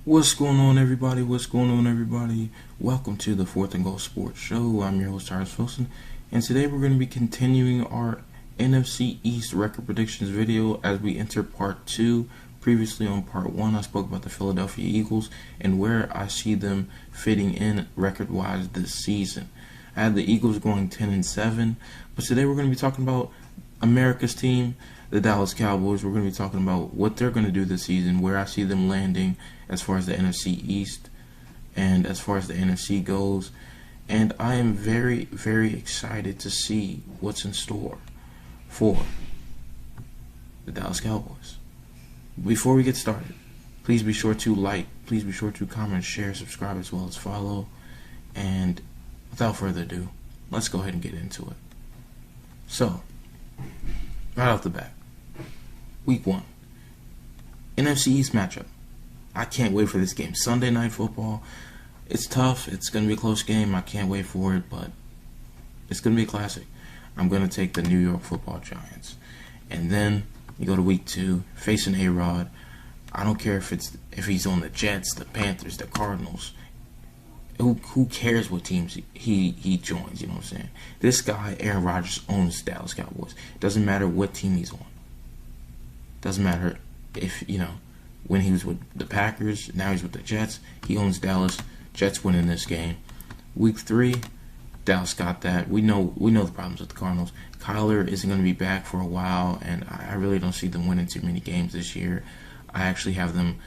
What's going on, everybody? What's going on, everybody? Welcome to the Fourth and Goal Sports Show. I'm your host, Tyrus Wilson, and today we're going to be continuing our NFC East record predictions video as we enter part 2. Previously on part 1, I spoke about the Philadelphia Eagles and where I see them fitting in record-wise this season. I had the Eagles going 10-7, but today we're going to be talking about America's team, the Dallas Cowboys. We're going to be talking about what they're going to do this season, where I see them landing as far as the NFC East and as far as the NFC goes. And I am very, very excited to see what's in store for the Dallas Cowboys. Before we get started, please be sure to like, please be sure to comment, share, subscribe, as well as follow. And without further ado, let's go ahead and get into it. So, right off the bat, Week 1, NFC East matchup. I can't wait for this game. Sunday Night Football. It's tough. It's going to be a close game. I can't wait for it, but it's going to be a classic. I'm going to take the New York Football Giants. And then you go to Week 2, facing A-Rod. I don't care if he's on the Jets, the Panthers, the Cardinals. Who cares what teams he joins, you know what I'm saying? This guy, Aaron Rodgers, owns the Dallas Cowboys. Doesn't matter what team he's on. Doesn't matter if, when he was with the Packers, now he's with the Jets. He owns Dallas. Jets winning this game. Week 3, Dallas got that. We know the problems with the Cardinals. Kyler isn't going to be back for a while, and I really don't see them winning too many games this year. I actually have them,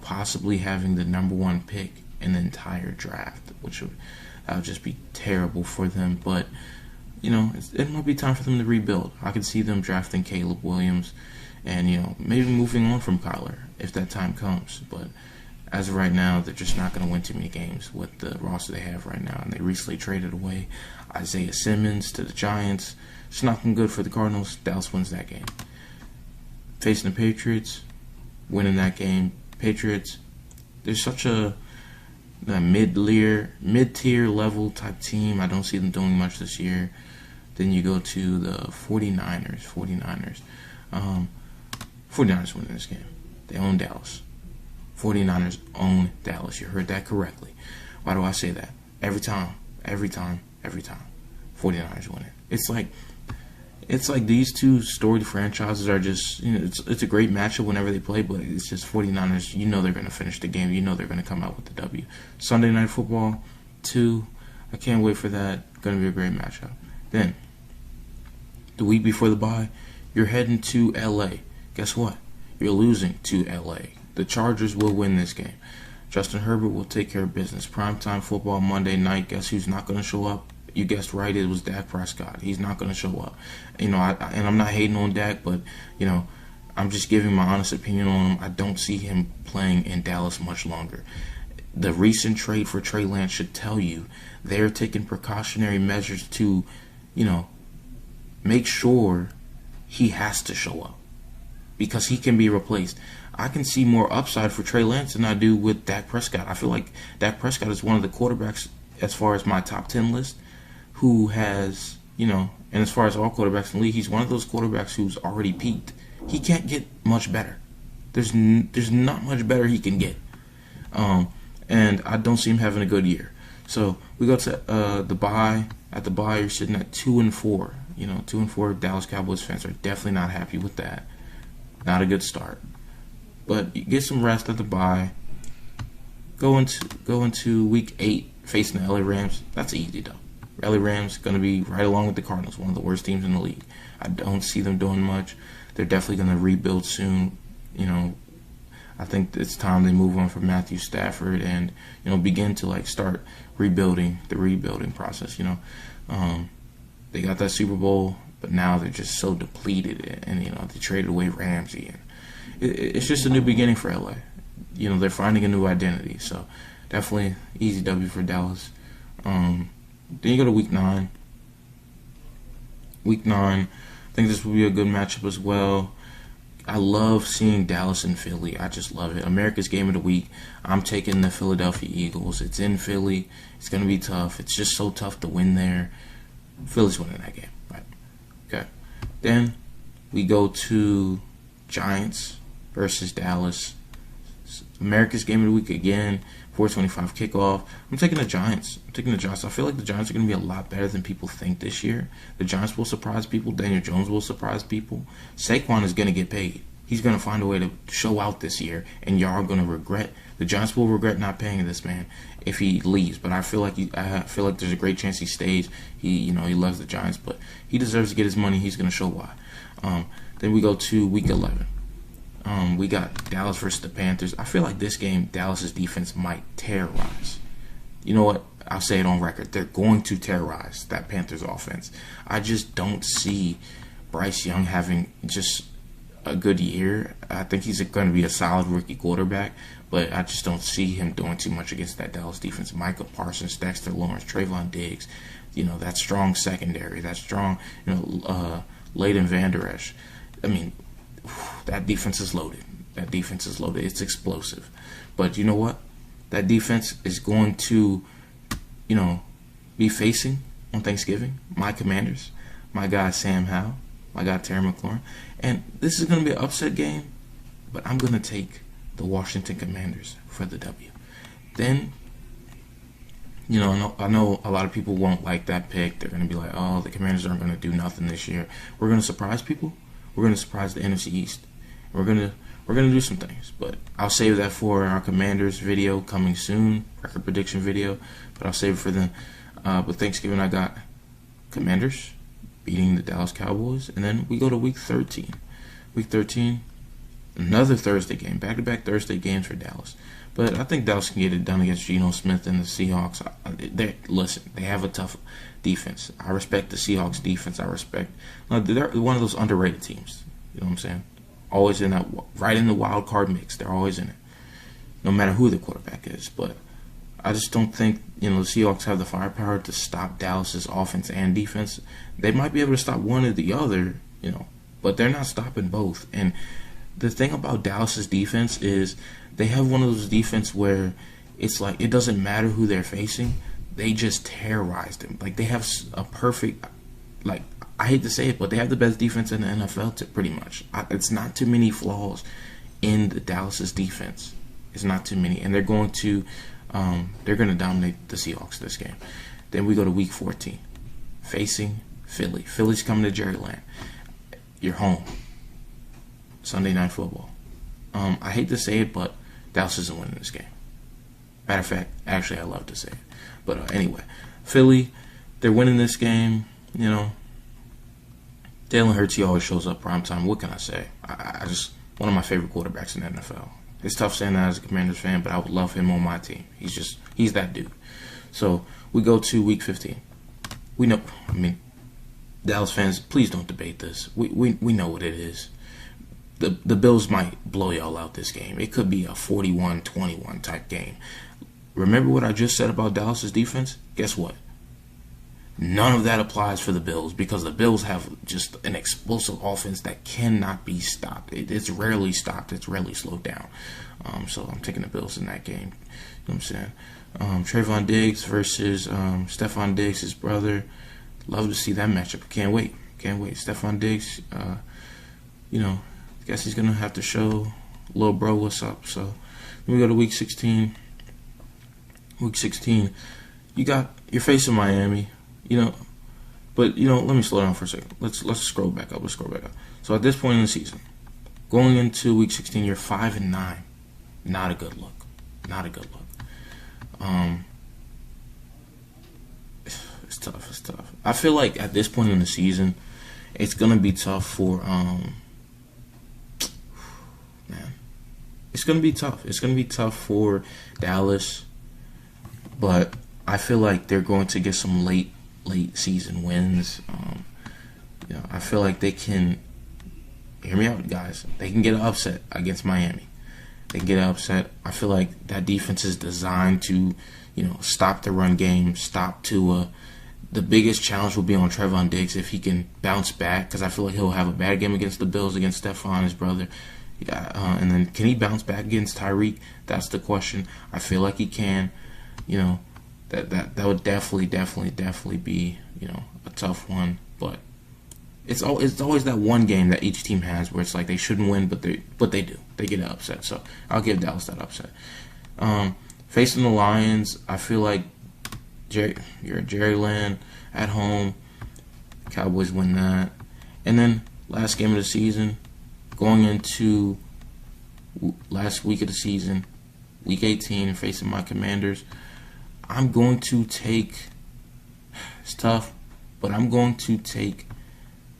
possibly having the number 1 pick in the entire draft, which would just be terrible for them. But, it might be time for them to rebuild. I could see them drafting Caleb Williams and, maybe moving on from Kyler if that time comes. But as of right now, they're just not going to win too many games with the roster they have right now. And they recently traded away Isaiah Simmons to the Giants. It's not looking good for the Cardinals. Dallas wins that game. Facing the Patriots, winning that game. Patriots, they're such a mid-tier level type team. I don't see them doing much this year. Then you go to the 49ers. 49ers winning this game. They own Dallas. 49ers own Dallas. You heard that correctly. Why do I say that? Every time. 49ers win it. It's like these two storied franchises are just, it's a great matchup whenever they play, but it's just 49ers, they're going to finish the game. They're going to come out with the W. Sunday Night Football 2, I can't wait for that. Going to be a great matchup. Then, the week before the bye, you're heading to L.A. Guess what? You're losing to L.A. The Chargers will win this game. Justin Herbert will take care of business. Primetime football Monday night. Guess who's not going to show up? You guessed right, it was Dak Prescott. He's not going to show up. And I'm not hating on Dak, but, I'm just giving my honest opinion on him. I don't see him playing in Dallas much longer. The recent trade for Trey Lance should tell you they're taking precautionary measures to, make sure he has to show up because he can be replaced. I can see more upside for Trey Lance than I do with Dak Prescott. I feel like Dak Prescott is one of the quarterbacks, as far as my top 10 list, who has, and as far as all quarterbacks in the league, he's one of those quarterbacks who's already peaked. He can't get much better. There's not much better he can get. And I don't see him having a good year. So we go to the bye. At the bye, you're sitting at 2-4. 2-4 Dallas Cowboys fans are definitely not happy with that. Not a good start. But you get some rest at the bye. Go into Week 8 facing the LA Rams. That's easy, though. LA Rams going to be right along with the Cardinals, one of the worst teams in the league. I don't see them doing much. They're definitely going to rebuild soon. I think it's time they move on from Matthew Stafford and, begin to, start rebuilding the rebuilding process, They got that Super Bowl, but now they're just so depleted and, they traded away Ramsey. And it's just a new beginning for LA. They're finding a new identity. So definitely easy W for Dallas. Then you go to Week 9. Week 9, I think this will be a good matchup as well. I love seeing Dallas and Philly. I just love it. America's game of the week. I'm taking the Philadelphia Eagles. It's in Philly. It's going to be tough. It's just so tough to win there. Philly's winning that game. Right. Okay. Then we go to Giants versus Dallas. America's game of the week again. 4:25 kickoff. I'm taking the Giants. I feel like the Giants are going to be a lot better than people think this year. The Giants will surprise people. Daniel Jones will surprise people. Saquon is going to get paid. He's going to find a way to show out this year, and y'all are going to regret. The Giants will regret not paying this man if he leaves. But I feel like there's a great chance he stays. He loves the Giants, but he deserves to get his money. He's going to show why. Then we go to Week 11. We got Dallas versus the Panthers. I feel like this game, Dallas's defense might terrorize. You know what? I'll say it on record. They're going to terrorize that Panthers offense. I just don't see Bryce Young having just a good year. I think he's going to be a solid rookie quarterback, but I just don't see him doing too much against that Dallas defense. Micah Parsons, Dexter Lawrence, Trayvon Diggs, that strong secondary, that strong, Leighton Vander Esch. I mean, that defense is loaded. It's explosive. But you know what? That defense is going to, be facing on Thanksgiving my Commanders, my guy Sam Howell, my guy Terry McLaurin. And this is going to be an upset game, but I'm going to take the Washington Commanders for the W. Then, I know a lot of people won't like that pick. They're going to be like, oh, the Commanders aren't going to do nothing this year. We're going to surprise people. We're going to surprise the NFC East. We're gonna do some things, but I'll save that for our Commanders video coming soon, record prediction video. But I'll save it for then. But Thanksgiving, I got Commanders beating the Dallas Cowboys, and then we go to Week 13. Week 13, another Thursday game, back-to-back Thursday games for Dallas. But I think Dallas can get it done against Geno Smith and the Seahawks. They have a tough defense. I respect the Seahawks defense. They're one of those underrated teams. You know what I'm saying? Always in that, right in the wild card mix. They're always in it, no matter who the quarterback is. But I just don't think the Seahawks have the firepower to stop Dallas's offense and defense. They might be able to stop one or the other, but they're not stopping both. And the thing about Dallas's defense is they have one of those defense where it's like it doesn't matter who they're facing. They just terrorize them. Like they have a perfect, I hate to say it, but they have the best defense in the NFL, pretty much. It's not too many flaws in the Dallas's defense. It's not too many, and they're going to dominate the Seahawks this game. Then we go to Week 14, facing Philly. Philly's coming to Jerryland. You're home. Sunday Night Football. I hate to say it, but Dallas isn't winning this game. Matter of fact, actually, I love to say it, but anyway, Philly, they're winning this game. Jalen Hurts, he always shows up prime time. What can I say? I just one of my favorite quarterbacks in the NFL. It's tough saying that as a Commanders fan, but I would love him on my team. He's that dude. So we go to Week 15. We know. Dallas fans, please don't debate this. We know what it is. The Bills might blow y'all out this game. It could be a 41-21 type game. Remember what I just said about Dallas's defense? Guess what? None of that applies for the Bills because the Bills have just an explosive offense that cannot be stopped. It's rarely stopped. It's rarely slowed down. So I'm taking the Bills in that game. You know what I'm saying? Trayvon Diggs versus Stephon Diggs, his brother. Love to see that matchup. Can't wait. Stephon Diggs, guess he's going to have to show little bro what's up. So then we go to Week 16. Week 16, you're facing Miami. But let me slow down for a second. Let's scroll back up. So at this point in the season, going into Week 16, you're 5-9. Not a good look. It's tough. I feel like at this point in the season, it's gonna be tough for It's gonna be tough. It's gonna be tough for Dallas, but I feel like they're going to get some late season wins. I feel like they can. Hear me out, guys. They can get an upset against Miami. They can get an upset. I feel like that defense is designed to, stop the run game, stop Tua. The biggest challenge will be on Trayvon Diggs if he can bounce back, because I feel like he'll have a bad game against the Bills, against Stephon, his brother. And then can he bounce back against Tyreek? That's the question. I feel like he can. That would definitely be a tough one, but it's always that one game that each team has where it's like they shouldn't win, but they do. They get upset. So I'll give Dallas that upset. Facing the Lions, I feel like you're Jerry Land at home. Cowboys win that. And then last game of the season, going into last week of the season, week 18, facing my Commanders, I'm going to take, it's tough, but I'm going to take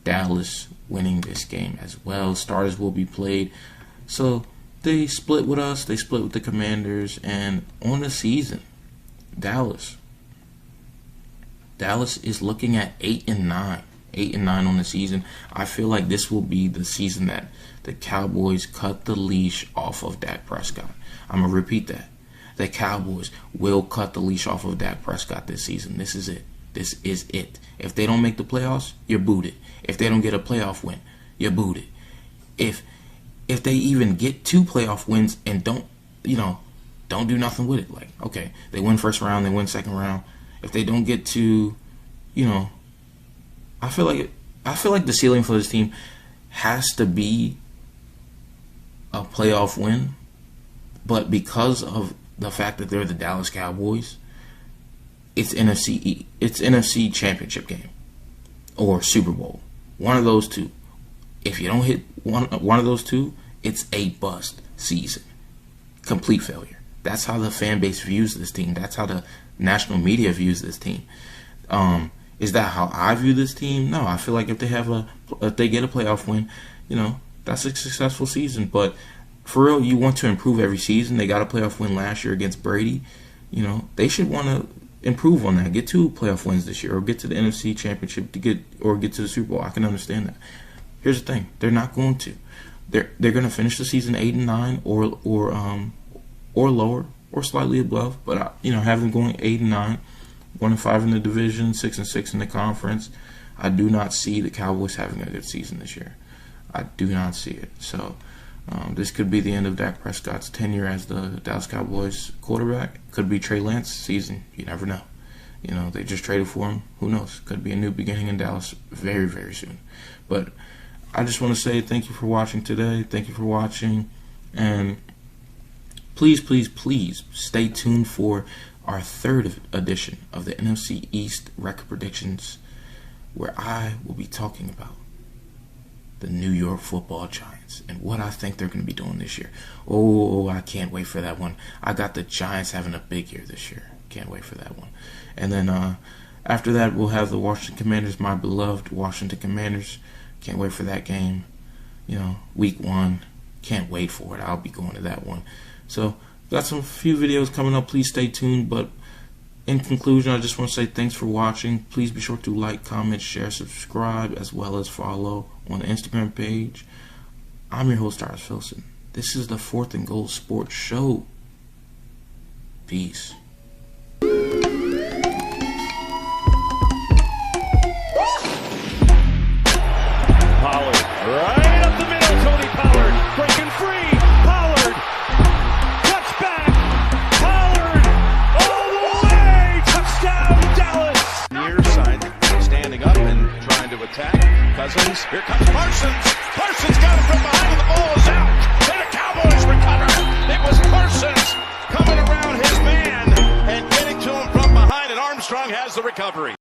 Dallas winning this game as well. Starters will be played. So they split with us, they split with the Commanders, and on the season, Dallas is looking at 8-9. 8-9 on the season. I feel like this will be the season that the Cowboys cut the leash off of Dak Prescott. I'm going to repeat that. The Cowboys will cut the leash off of Dak Prescott this season. This is it. This is it. If they don't make the playoffs, you're booted. If they don't get a playoff win, you're booted. If they even get 2 playoff wins and don't do nothing with it, like, okay, they win first round, they win second round. If they don't get to, I feel like the ceiling for this team has to be a playoff win, but because of the fact that they're the Dallas Cowboys, it's NFC championship game or Super Bowl. One of those two. If you don't hit one of those two, it's a bust season. Complete failure. That's how the fan base views this team. That's how the national media views this team. Is that how I view this team? No, I feel like if they get a playoff win, that's a successful season. But for real, you want to improve every season. They got a playoff win last year against Brady. They should want to improve on that. Get 2 playoff wins this year, or get to the NFC Championship to get to the Super Bowl. I can understand that. Here's the thing: they're not going to. They're going to finish the season 8-9 or lower or slightly above. But have them going 8-9. 1-5 in the division, 6-6 in the conference. I do not see the Cowboys having a good season this year. I do not see it. So this could be the end of Dak Prescott's tenure as the Dallas Cowboys quarterback. Could be Trey Lance's season. You never know. They just traded for him. Who knows? Could be a new beginning in Dallas very, very soon. But I just want to say thank you for watching today. Thank you for watching. And please, please, please stay tuned for our 3rd edition of the NFC East Record Predictions, where I will be talking about the New York Football Giants and what I think they're going to be doing this year. Oh, I can't wait for that one. I got the Giants having a big year this year. Can't wait for that one. And then after that, we'll have the Washington Commanders, my beloved Washington Commanders. Can't wait for that game. Week 1. Can't wait for it. I'll be going to that one. So, got few videos coming up. Please stay tuned. But in conclusion, I just want to say thanks for watching. Please be sure to like, comment, share, subscribe, as well as follow on the Instagram page. I'm your host, Tyrus Wilson. This is the 4th and Goal Sports Show. Peace. Pollard, right up the middle. Tony Pollard breaking free. Pollard, touchback. Pollard, all the way. Touchdown, Dallas. Near side, standing up and trying to attack. Cousins, here comes Parsons. Parsons got it from behind, and the ball is out. And the Cowboys recover. It was Parsons coming around his man and getting to him from behind, and Armstrong has the recovery.